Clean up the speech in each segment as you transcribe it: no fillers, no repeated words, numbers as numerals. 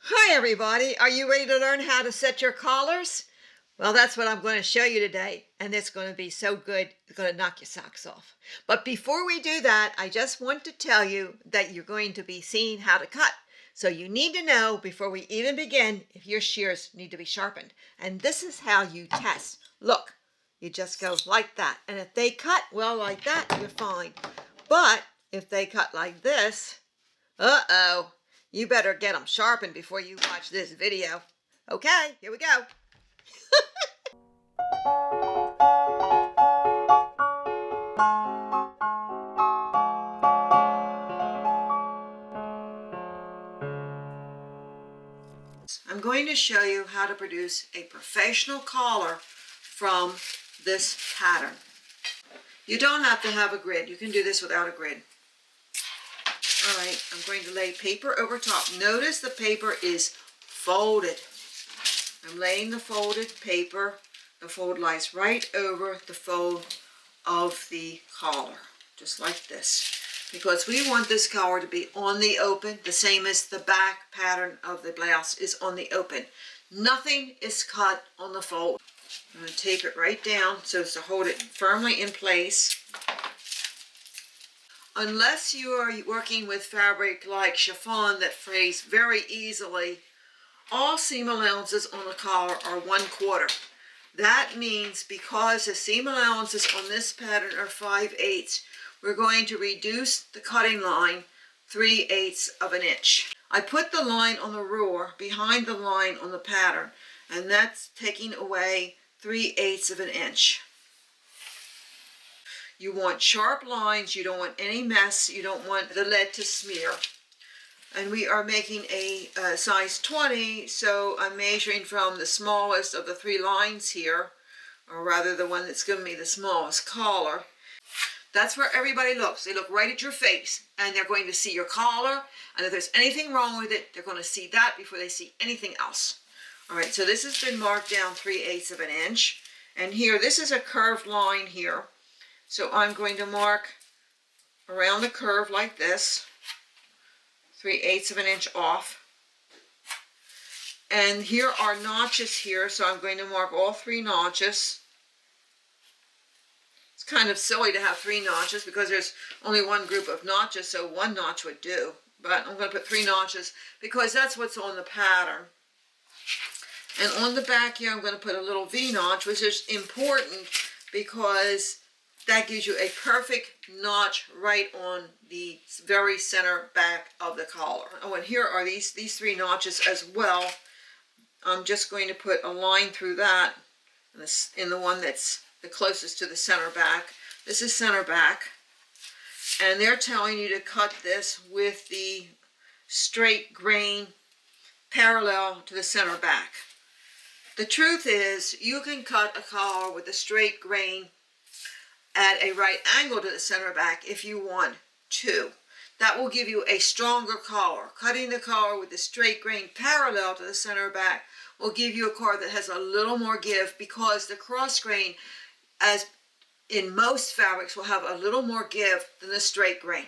Hi everybody, are you ready to learn how to set your collars? Well, that's what I'm going to show you today, and it's going to be so good, it's going to knock your socks off. But before we do that, I just want to tell you that you're going to be seeing how to cut. So you need to know before we even begin if your shears need to be sharpened. And this is how you test. Look, you just go like that. And if they cut well like that, you're fine. But if they cut like this, uh-oh, you better get them sharpened before you watch this video. Okay, here we go. I'm going to show you how to produce a professional collar from this pattern. You don't have to have a grid. You can do this without a grid. All right, I'm going to lay paper over top. Notice the paper is folded. I'm laying the folded paper. The fold lies right over the fold of the collar, just like this. Because we want this collar to be on the open, the same as the back pattern of the blouse is on the open. Nothing is cut on the fold. I'm going to tape it right down so as to hold it firmly in place. Unless you are working with fabric like chiffon that frays very easily, all seam allowances on the collar are 1/4. That means because the seam allowances on this pattern are 5/8, we're going to reduce the cutting line 3/8 of an inch. I put the line on the ruler behind the line on the pattern, and that's taking away 3/8 of an inch. You want sharp lines, you don't want any mess, you don't want the lead to smear. And we are making a size 20, so I'm measuring from the smallest of the 3 lines here, or rather the one that's giving me the smallest collar. That's where everybody looks. They look right at your face, and they're going to see your collar, and if there's anything wrong with it, they're going to see that before they see anything else. All right, so this has been marked down 3/8 of an inch, and here, this is a curved line here, so I'm going to mark around the curve like this, 3/8 of an inch off. And here are notches here, so I'm going to mark all 3 notches. It's kind of silly to have 3 notches because there's only one group of notches, so 1 notch would do. But I'm going to put 3 notches because that's what's on the pattern. And on the back here, I'm going to put a little V-notch, which is important because that gives you a perfect notch right on the very center back of the collar. Oh, and here are these 3 notches as well. I'm just going to put a line through that in the one that's the closest to the center back. This is center back. And they're telling you to cut this with the straight grain parallel to the center back. The truth is, you can cut a collar with a straight grain at a right angle to the center back if you want to. That will give you a stronger collar. Cutting the collar with the straight grain parallel to the center back will give you a collar that has a little more give because the cross grain, as in most fabrics, will have a little more give than the straight grain.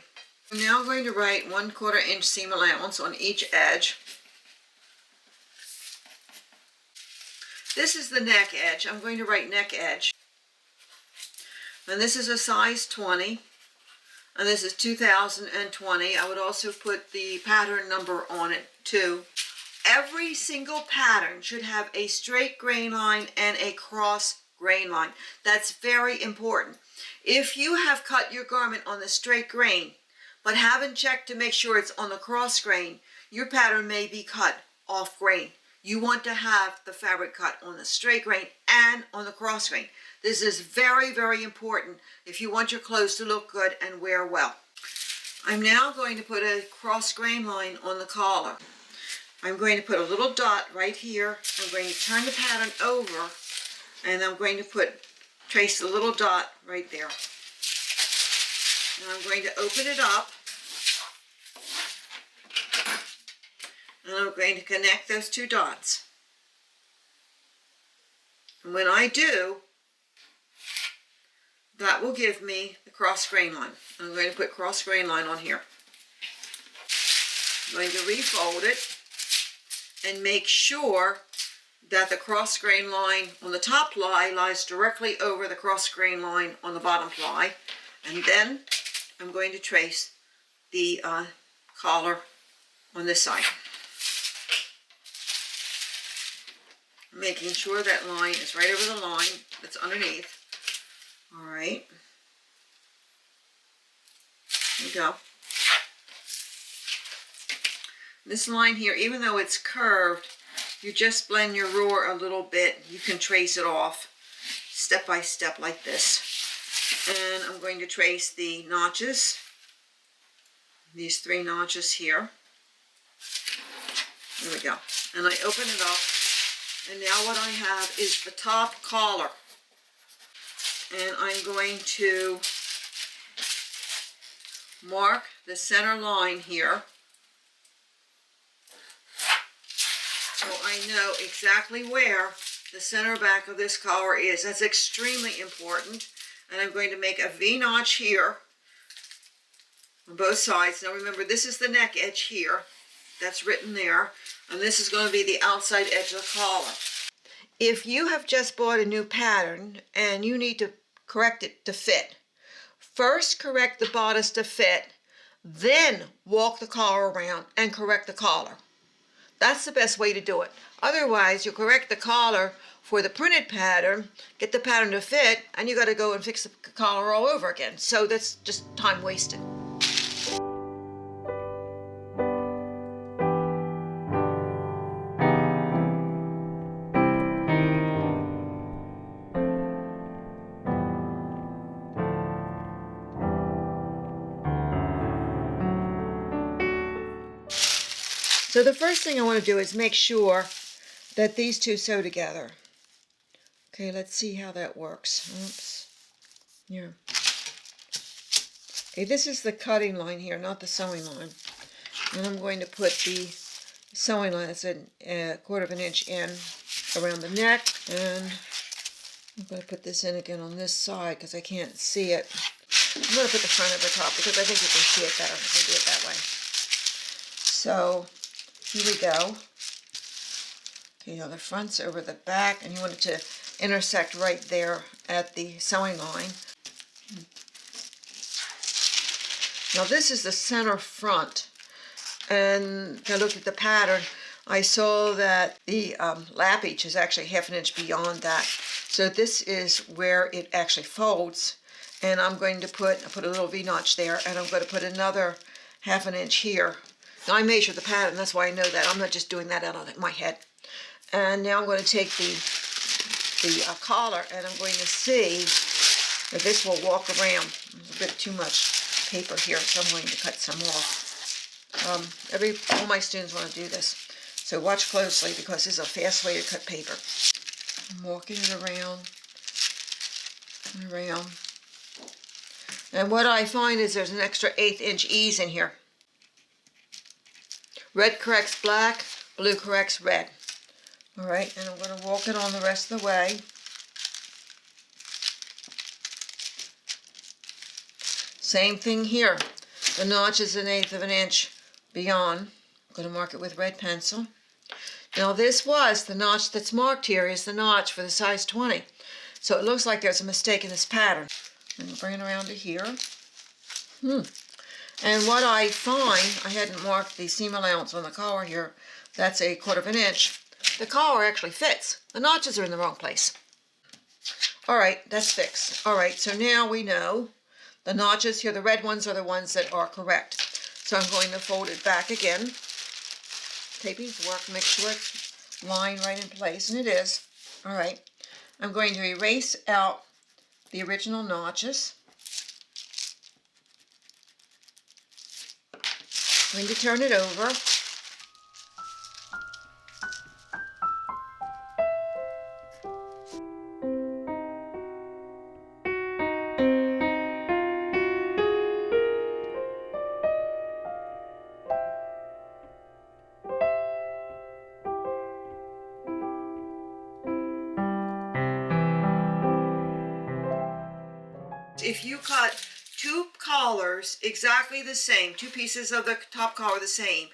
I'm now going to write 1/4 inch seam allowance on each edge. This is the neck edge. I'm going to write neck edge. And this is a size 20, and this is 2020. I would also put the pattern number on it too. Every single pattern should have a straight grain line and a cross grain line. That's very important. If you have cut your garment on the straight grain, but haven't checked to make sure it's on the cross grain, your pattern may be cut off grain. You want to have the fabric cut on the straight grain and on the cross grain. This is very, very important if you want your clothes to look good and wear well. I'm now going to put a cross grain line on the collar. I'm going to put a little dot right here. I'm going to turn the pattern over, and I'm going to trace the little dot right there. And I'm going to open it up, and I'm going to connect those 2 dots. And when I do, that will give me the cross grain line. I'm going to put cross grain line on here. I'm going to refold it, and make sure that the cross grain line on the top ply lies directly over the cross grain line on the bottom ply. And then I'm going to trace the collar on this side. Making sure that line is right over the line that's underneath. All right. There we go. This line here, even though it's curved, you just blend your ruler a little bit. You can trace it off step by step like this. And I'm going to trace the notches, these 3 notches here. There we go. And I open it up, and now what I have is the top collar. And I'm going to mark the center line here, so I know exactly where the center back of this collar is. That's extremely important. And I'm going to make a V-notch here on both sides. Now remember, this is the neck edge here. That's written there. And this is going to be the outside edge of the collar. If you have just bought a new pattern and you need to correct it to fit, first correct the bodice to fit, then walk the collar around and correct the collar. That's the best way to do it. Otherwise, you'll correct the collar for the printed pattern, get the pattern to fit, and you got to go and fix the collar all over again. So that's just time wasted. So the first thing I want to do is make sure that these two sew together. Okay, let's see how that works. Oops. Yeah. Okay, this is the cutting line here, not the sewing line. And I'm going to put the sewing line, that's a 1/4 of an inch in around the neck. And I'm going to put this in again on this side because I can't see it. I'm going to put the front over top because I think you can see it better if I do it that way. So here we go. Okay, now the front's over the back, and you want it to intersect right there at the sewing line. Now this is the center front, and I looked at the pattern. I saw that the lappage is actually 1/2 inch beyond that. So this is where it actually folds, and I'm going to put a little V-notch there, and I'm going to put another 1/2 inch here. Now I measured the pattern, that's why I know that. I'm not just doing that out of my head. And now I'm going to take the collar, and I'm going to see that this will walk around. There's a bit too much paper here, so I'm going to cut some off. All my students want to do this, so watch closely because this is a fast way to cut paper. I'm walking it around and around. And what I find is there's an extra 1/8 inch ease in here. Red corrects black, blue corrects red. All right, and I'm going to walk it on the rest of the way. Same thing here. The notch is 1/8 of an inch beyond. I'm going to mark it with red pencil. Now this was, the notch that's marked here is the notch for the size 20. So it looks like there's a mistake in this pattern. I'm going to bring it around to here. And what I find, I hadn't marked the seam allowance on the collar here. That's 1/4 of an inch. The collar actually fits. The notches are in the wrong place. All right, that's fixed. All right, so now we know the notches here, the red ones are the ones that are correct. So I'm going to fold it back again. Taping's work, make sure it's lying right in place, and it is. All right, I'm going to erase out the original notches. I'm going to turn it over. If you cut 2 collars exactly the same, 2 pieces of the top collar the same,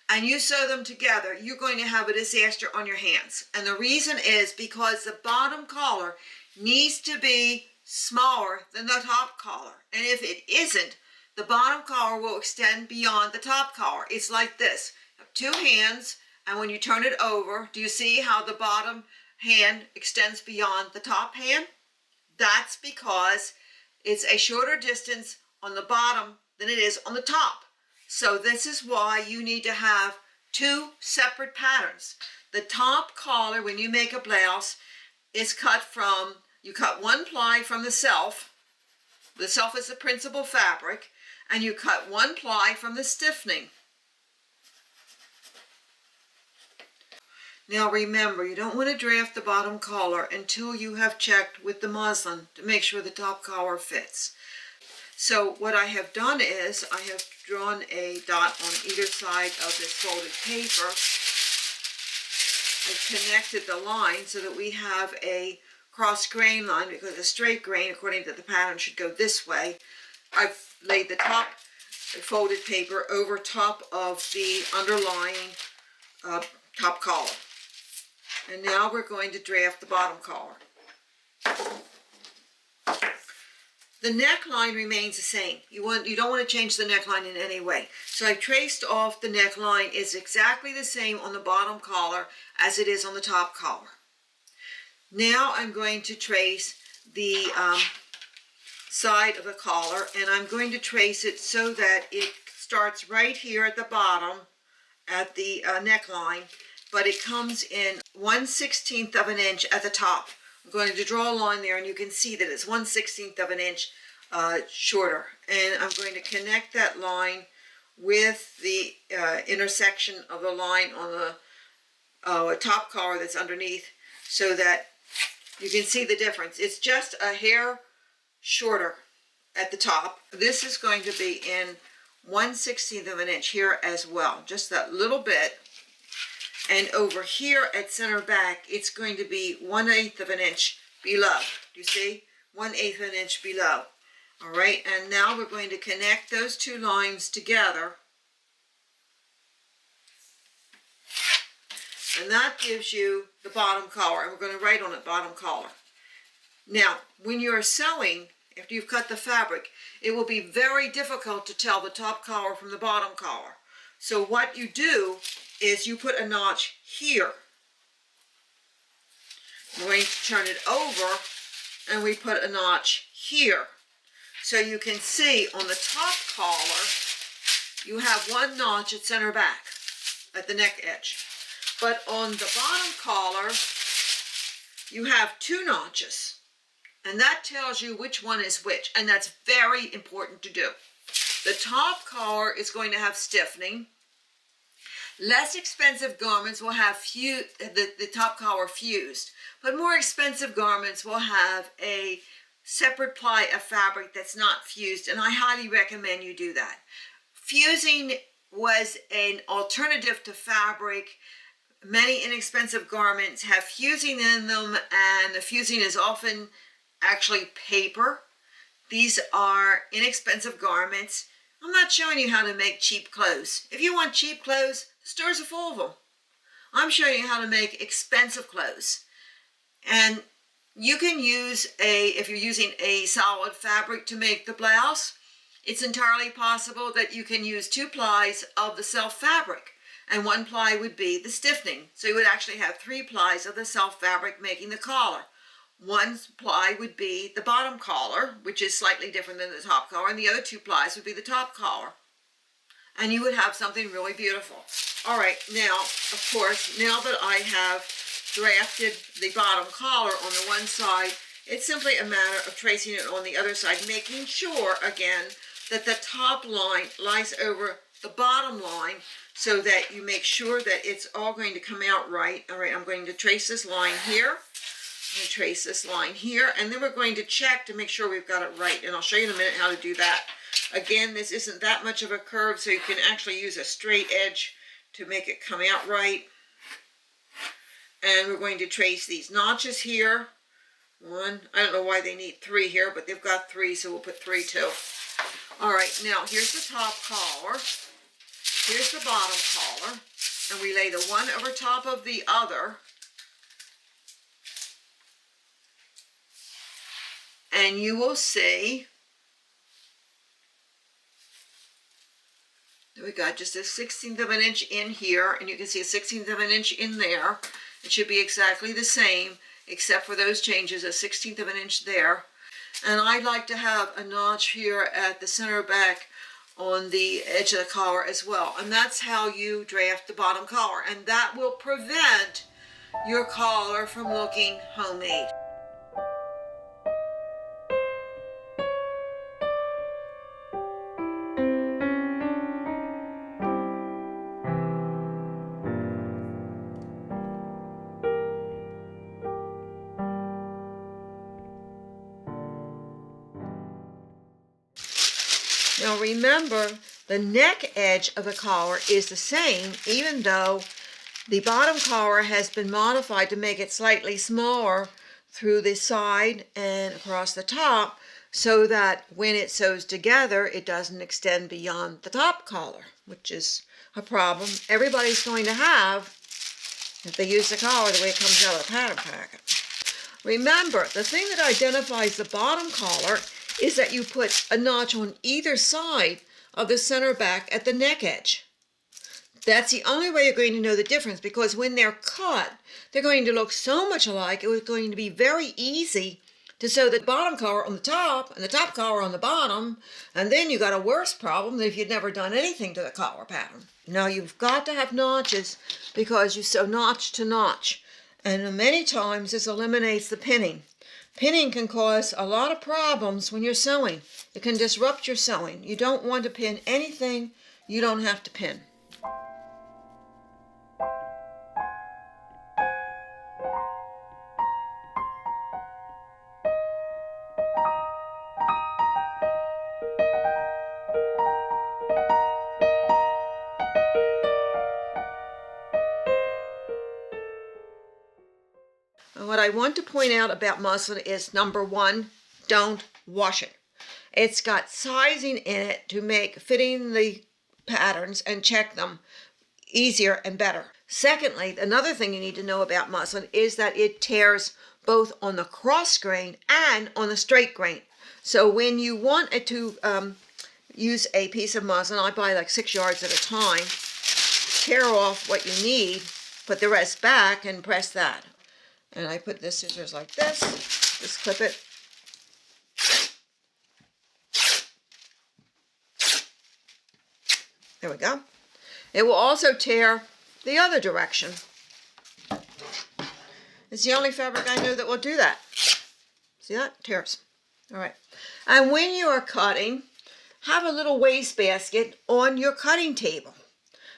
and you sew them together, you're going to have a disaster on your hands. And the reason is because the bottom collar needs to be smaller than the top collar. And if it isn't, the bottom collar will extend beyond the top collar. It's like this. You have two hands, and when you turn it over, do you see how the bottom hand extends beyond the top hand? That's because it's a shorter distance on the bottom than it is on the top. So this is why you need to have two separate patterns. The top collar, when you make a blouse, is cut from, you cut one ply from the self. The self is the principal fabric, and you cut one ply from the stiffening. Now remember, you don't want to draft the bottom collar until you have checked with the muslin to make sure the top collar fits. So what I have done is I have drawn a dot on either side of this folded paper. I've connected the line so that we have a cross grain line, because a straight grain, according to the pattern, should go this way. I've laid the top folded paper over top of the underlying top collar. And now we're going to draft the bottom collar. The neckline remains the same. You don't want to change the neckline in any way. So I traced off the neckline. It's exactly the same on the bottom collar as it is on the top collar. Now I'm going to trace the side of the collar, and I'm going to trace it so that it starts right here at the bottom at the neckline, but it comes in 1/16 of an inch at the top. I'm going to draw a line there, and you can see that it's 1/16 of an inch shorter. And I'm going to connect that line with the intersection of the line on the top collar that's underneath, so that you can see the difference. It's just a hair shorter at the top. This is going to be in 1/16 of an inch here as well, just that little bit. And over here at center back, it's going to be 1/8 of an inch below. Do you see? 1/8 of an inch below. All right, and now we're going to connect those two lines together. And that gives you the bottom collar, and we're going to write on it bottom collar. Now, when you're sewing, after you've cut the fabric, it will be very difficult to tell the top collar from the bottom collar. So what you do is you put a notch here. We're going to turn it over, and we put a notch here. So you can see on the top collar, you have one notch at center back, at the neck edge. But on the bottom collar, you have two notches. And that tells you which one is which. And that's very important to do. The top collar is going to have stiffening. Less expensive garments will have the top collar fused. But more expensive garments will have a separate ply of fabric that's not fused. And I highly recommend you do that. Fusing was an alternative to fabric. Many inexpensive garments have fusing in them, and the fusing is often actually paper. These are inexpensive garments. I'm not showing you how to make cheap clothes. If you want cheap clothes, the stores are full of them. I'm showing you how to make expensive clothes. And you can use if you're using a solid fabric to make the blouse, it's entirely possible that you can use two plies of the self fabric. And one ply would be the stiffening. So you would actually have three plies of the self fabric making the collar. One ply would be the bottom collar, which is slightly different than the top collar, and the other two plies would be the top collar. And you would have something really beautiful. All right, now, of course, now that I have drafted the bottom collar on the one side, it's simply a matter of tracing it on the other side, making sure, again, that the top line lies over the bottom line, so that you make sure that it's all going to come out right. All right, I'm going to trace this line here. I'm going to trace this line here, and then we're going to check to make sure we've got it right. And I'll show you in a minute how to do that. Again, this isn't that much of a curve, so you can actually use a straight edge to make it come out right. And we're going to trace these notches here. One, I don't know why they need three here, but they've got three, so we'll put three too. All right, now here's the top collar. Here's the bottom collar, and we lay the one over top of the other. And you will see that we got just a 1/16 of an inch in here, and you can see a 1/16 of an inch in there. It should be exactly the same, except for those changes, a 1/16 of an inch there. And I like to have a notch here at the center back on the edge of the collar as well. And that's how you draft the bottom collar. And that will prevent your collar from looking homemade. Now remember, the neck edge of the collar is the same, even though the bottom collar has been modified to make it slightly smaller through the side and across the top, so that when it sews together, it doesn't extend beyond the top collar, which is a problem everybody's going to have if they use the collar the way it comes out of the pattern packet. Remember, the thing that identifies the bottom collar is that you put a notch on either side of the center back at the neck edge. That's the only way you're going to know the difference, because when they're cut, they're going to look so much alike, it was going to be very easy to sew the bottom collar on the top and the top collar on the bottom, and then you got a worse problem than if you'd never done anything to the collar pattern. Now you've got to have notches because you sew notch to notch, and many times this eliminates the pinning. Pinning can cause a lot of problems when you're sewing. It can disrupt your sewing. You don't want to pin anything you don't have to pin. And what I want to point out about muslin is, number one, don't wash it. It's got sizing in it to make fitting the patterns and check them easier and better. Secondly, another thing you need to know about muslin is that it tears both on the cross grain and on the straight grain. So when you want it to use a piece of muslin, I buy like 6 yards at a time, tear off what you need, put the rest back and press that. And I put the scissors like this, just clip it. There we go. It will also tear the other direction. It's the only fabric I know that will do that. See that? It tears. All right. And when you are cutting, have a little wastebasket on your cutting table,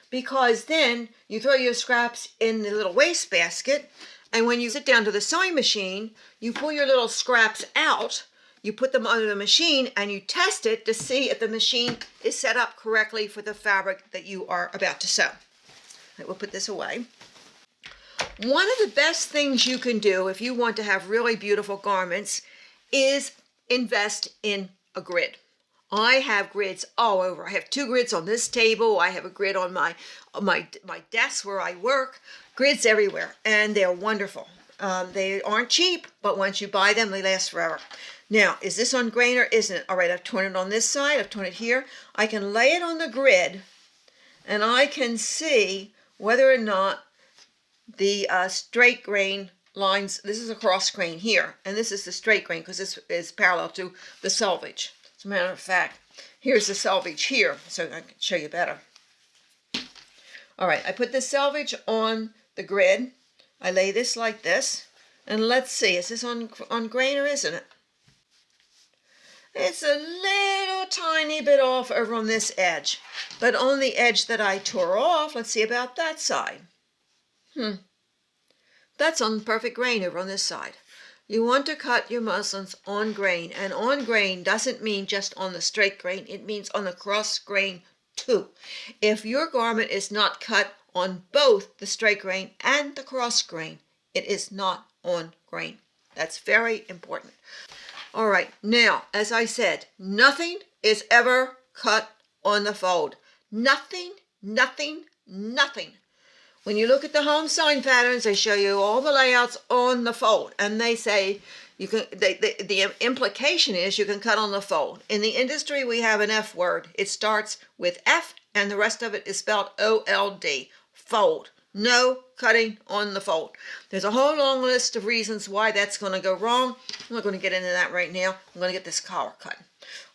because then you throw your scraps in the little wastebasket, and when you sit down to the sewing machine, you pull your little scraps out, you put them under the machine, and you test it to see if the machine is set up correctly for the fabric that you are about to sew. Right, we'll put this away. One of the best things you can do if you want to have really beautiful garments is invest in a grid. I have grids all over. I have 2 grids on this table. I have a grid on my desk where I work. Grids everywhere, and they're wonderful. They aren't cheap, but once you buy them, they last forever. Now, is this on grain or isn't it? All right, I've torn it on this side. I've torn it here. I can lay it on the grid, and I can see whether or not the straight grain lines, this is a cross grain here, and this is the straight grain because this is parallel to the selvage. As a matter of fact, here's the selvage here, so I can show you better. All right, I put the selvage on the grid. I lay this like this, and let's see, is this on grain or isn't it? It's a little tiny bit off over on this edge, but on the edge that I tore off, let's see about that side. That's on perfect grain over on this side. You want to cut your muslins on grain, and on grain doesn't mean just on the straight grain, it means on the cross grain too. If your garment is not cut on both the straight grain and the cross grain, it is not on grain. That's very important. All right, now, as I said, nothing is ever cut on the fold. Nothing, Nothing, nothing. When you look at the home sewing patterns, they show you all the layouts on the fold, and they say you can. The implication is you can cut on the fold. In the industry, we have an F word. It starts with F, and the rest of it is spelled O-L-D. Fold. No cutting on the fold. There's a whole long list of reasons why that's going to go wrong. I'm not going to get into that right now. I'm going to get this collar cut.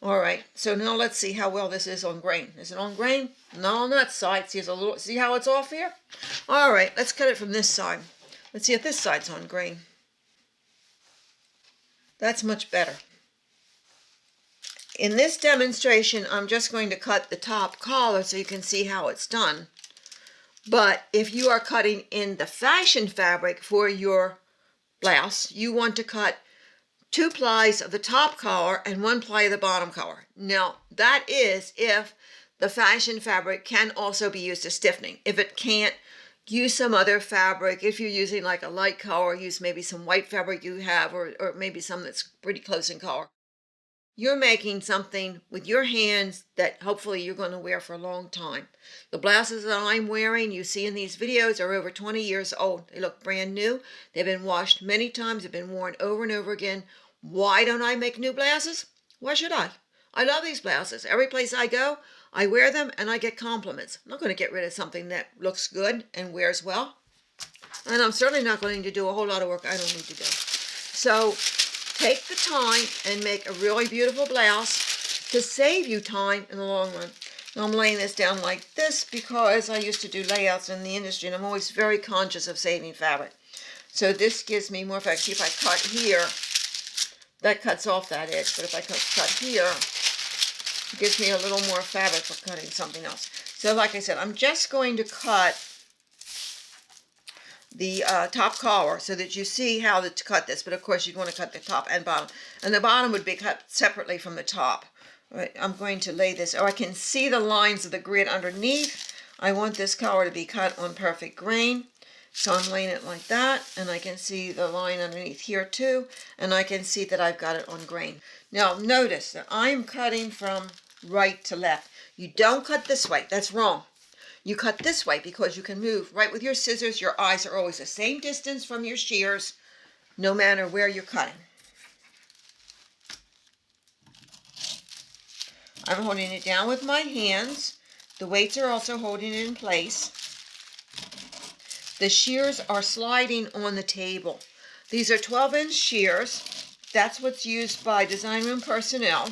All right, so now let's see how well this is on grain. Is it on grain? Not on that side. See how it's off here? All right, let's cut it from this side. Let's see if this side's on grain. That's much better. In this demonstration, I'm just going to cut the top collar so you can see how it's done. But if you are cutting in the fashion fabric for your blouse, you want to cut 2 plies of the top collar and 1 ply of the bottom collar. Now, that is if the fashion fabric can also be used as stiffening. If it can't, use some other fabric. If you're using like a light color, use maybe some white fabric you have, or maybe some that's pretty close in color. You're making something with your hands that hopefully you're going to wear for a long time. The blouses that I'm wearing, you see in these videos, are over 20 years old. They look brand new. They've been washed many times. They've been worn over and over again. Why don't I make new blouses? Why should I? I love these blouses. Every place I go, I wear them and I get compliments. I'm not going to get rid of something that looks good and wears well. And I'm certainly not going to do a whole lot of work I don't need to do. So take the time and make a really beautiful blouse to save you time in the long run. Now I'm laying this down like this because I used to do layouts in the industry and I'm always very conscious of saving fabric. So this gives me more fabric. See, if I cut here, that cuts off that edge. But if I cut here, it gives me a little more fabric for cutting something else. So like I said, I'm just going to cut the top collar so that you see how to cut this. But of course you'd want to cut the top and bottom. And the bottom would be cut separately from the top. All right, I'm going to lay this. Oh, I can see the lines of the grid underneath. I want this collar to be cut on perfect grain. So I'm laying it like that, and I can see the line underneath here too, and I can see that I've got it on grain. Now notice that I'm cutting from right to left. You don't cut this way. That's wrong. You cut this way because you can move right with your scissors. Your eyes are always the same distance from your shears, no matter where you're cutting. I'm holding it down with my hands. The weights are also holding it in place. The shears are sliding on the table. These are 12-inch shears. That's what's used by design room personnel.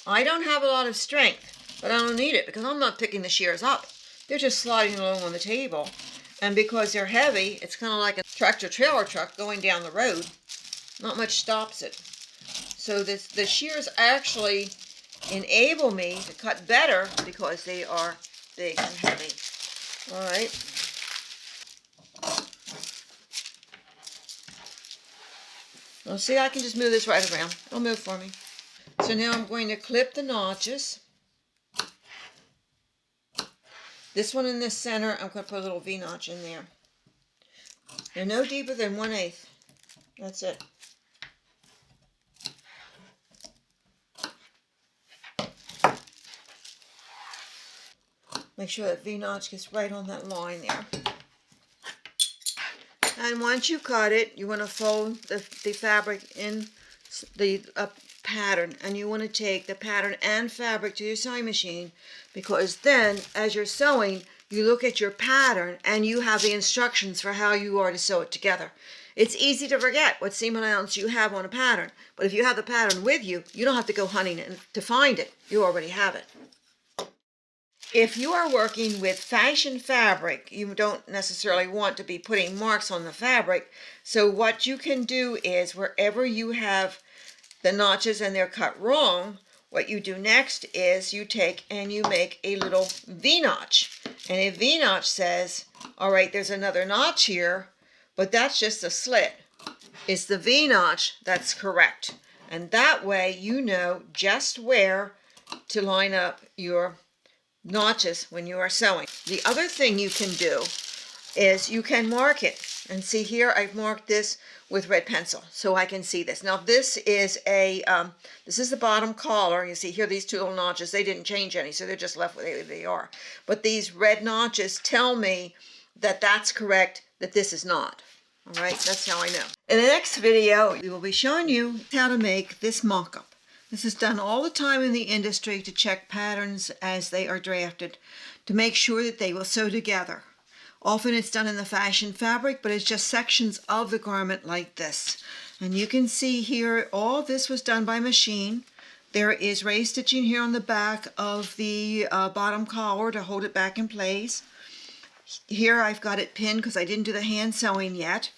I don't have a lot of strength, but I don't need it because I'm not picking the shears up. They're just sliding along on the table. And because they're heavy, it's kind of like a tractor trailer truck going down the road. Not much stops it. So the shears actually enable me to cut better because they are big and heavy. All right. Well, see, I can just move this right around. It'll move for me. So now I'm going to clip the notches. This one in the center, I'm going to put a little V-notch in there. They're no deeper than 1/8. That's it. Make sure that V-notch gets right on that line there. And once you cut it, you want to fold the fabric in the pattern. And you want to take the pattern and fabric to your sewing machine, because then, as you're sewing, you look at your pattern and you have the instructions for how you are to sew it together. It's easy to forget what seam allowance you have on a pattern. But if you have the pattern with you, you don't have to go hunting to find it. You already have it. If you are working with fashion fabric, you don't necessarily want to be putting marks on the fabric. So what you can do is, wherever you have the notches and they're cut wrong, what you do next is you take and you make a little V-notch. And a V-notch says, all right, there's another notch here, but that's just a slit. It's the V-notch that's correct. And that way you know just where to line up your notches when you are sewing. The other thing you can do is you can mark it. And see here, I've marked this with red pencil so I can see this. Now this is this is the bottom collar. You see here these two little notches, they didn't change any, so they're just left where they are. But these red notches tell me that that's correct, that this is not. All right, that's how I know. In the next video, we will be showing you how to make this mock-up. This is done all the time in the industry to check patterns as they are drafted, to make sure that they will sew together. Often it's done in the fashion fabric, but it's just sections of the garment like this. And you can see here, all this was done by machine. There is raised stitching here on the back of the bottom collar to hold it back in place. Here I've got it pinned because I didn't do the hand sewing yet.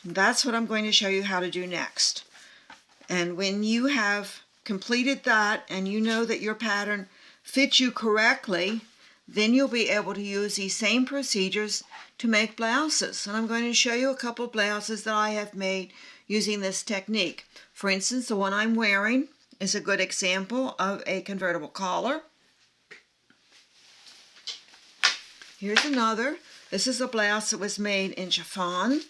And that's what I'm going to show you how to do next. And when you have completed that and you know that your pattern fits you correctly, then you'll be able to use these same procedures to make blouses. And I'm going to show you a couple of blouses that I have made using this technique. For instance, the one I'm wearing is a good example of a convertible collar. Here's another. This is a blouse that was made in chiffon.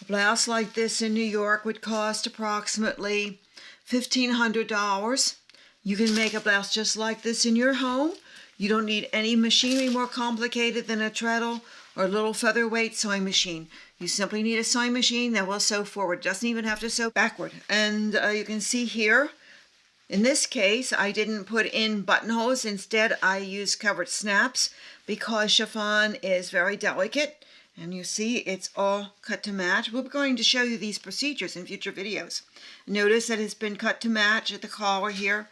A blouse like this in New York would cost approximately $1,500. You can make a blouse just like this in your home. You don't need any machinery more complicated than a treadle or a little featherweight sewing machine. You simply need a sewing machine that will sew forward. Doesn't even have to sew backward. And you can see here, in this case, I didn't put in buttonholes. Instead, I used covered snaps because chiffon is very delicate. And you see it's all cut to match. We're going to show you these procedures in future videos. Notice that it's been cut to match at the collar here.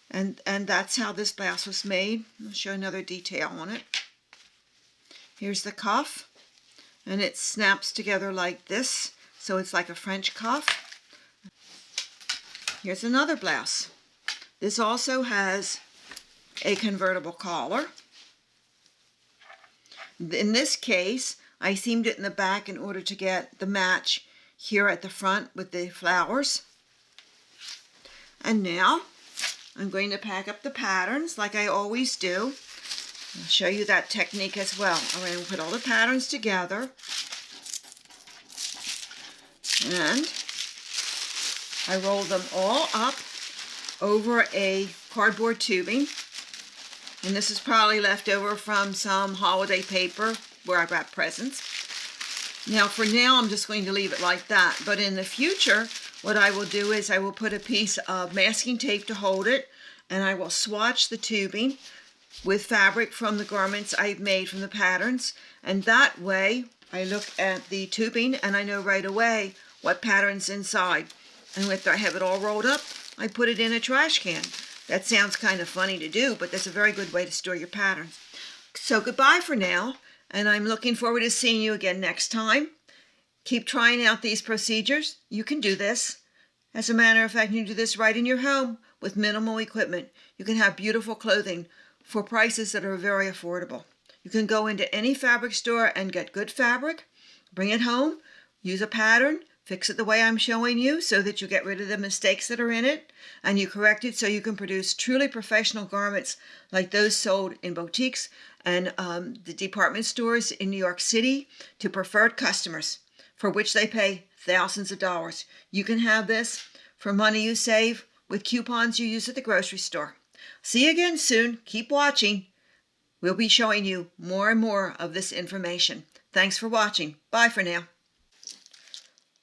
And that's how this blouse was made. I'll show another detail on it. Here's the cuff, and it snaps together like this, so it's like a French cuff. Here's another blouse. This also has a convertible collar. In this case, I seamed it in the back in order to get the match here at the front with the flowers. And now I'm going to pack up the patterns like I always do. I'll show you that technique as well. I'm going to put all the patterns together. And I roll them all up over a cardboard tubing. And this is probably left over from some holiday paper where I wrap presents. Now for now I'm just going to leave it like that. But in the future, what I will do is I will put a piece of masking tape to hold it, and I will swatch the tubing with fabric from the garments I've made from the patterns. And that way I look at the tubing and I know right away what pattern's inside. And after I have it all rolled up, I put it in a trash can. That sounds kind of funny to do, but that's a very good way to store your patterns. So goodbye for now, and I'm looking forward to seeing you again next time. Keep trying out these procedures. You can do this. As a matter of fact, you can do this right in your home with minimal equipment. You can have beautiful clothing for prices that are very affordable. You can go into any fabric store and get good fabric, bring it home, use a pattern, fix it the way I'm showing you so that you get rid of the mistakes that are in it, and you correct it so you can produce truly professional garments like those sold in boutiques and the department stores in New York City to preferred customers, for which they pay thousands of dollars. You can have this for money you save with coupons you use at the grocery store. See you again soon. Keep watching. We'll be showing you more and more of this information. Thanks for watching. Bye for now.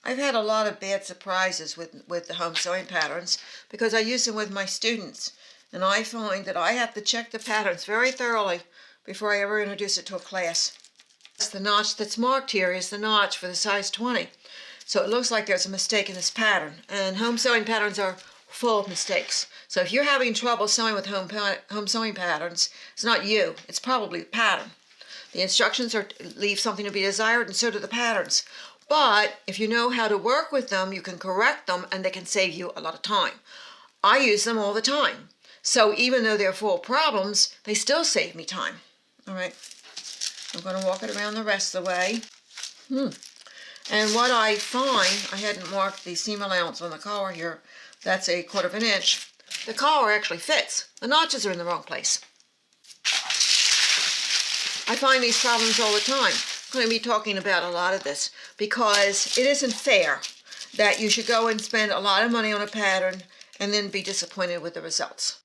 I've had a lot of bad surprises with the home sewing patterns because I use them with my students. And I find that I have to check the patterns very thoroughly before I ever introduce it to a class. The notch that's marked here is the notch for the size 20. So it looks like there's a mistake in this pattern. And home sewing patterns are full of mistakes. So if you're having trouble sewing with home sewing patterns, it's not you. It's probably the pattern. The instructions leave something to be desired, and so do the patterns. But if you know how to work with them, you can correct them, and they can save you a lot of time. I use them all the time. So even though they're full of problems, they still save me time. All right. I'm going to walk it around the rest of the way. And what I find, I hadn't marked the seam allowance on the collar here. That's 1/4 inch. The collar actually fits. The notches are in the wrong place. I find these problems all the time. going to be talking about a lot of this because it isn't fair that you should go and spend a lot of money on a pattern and then be disappointed with the results.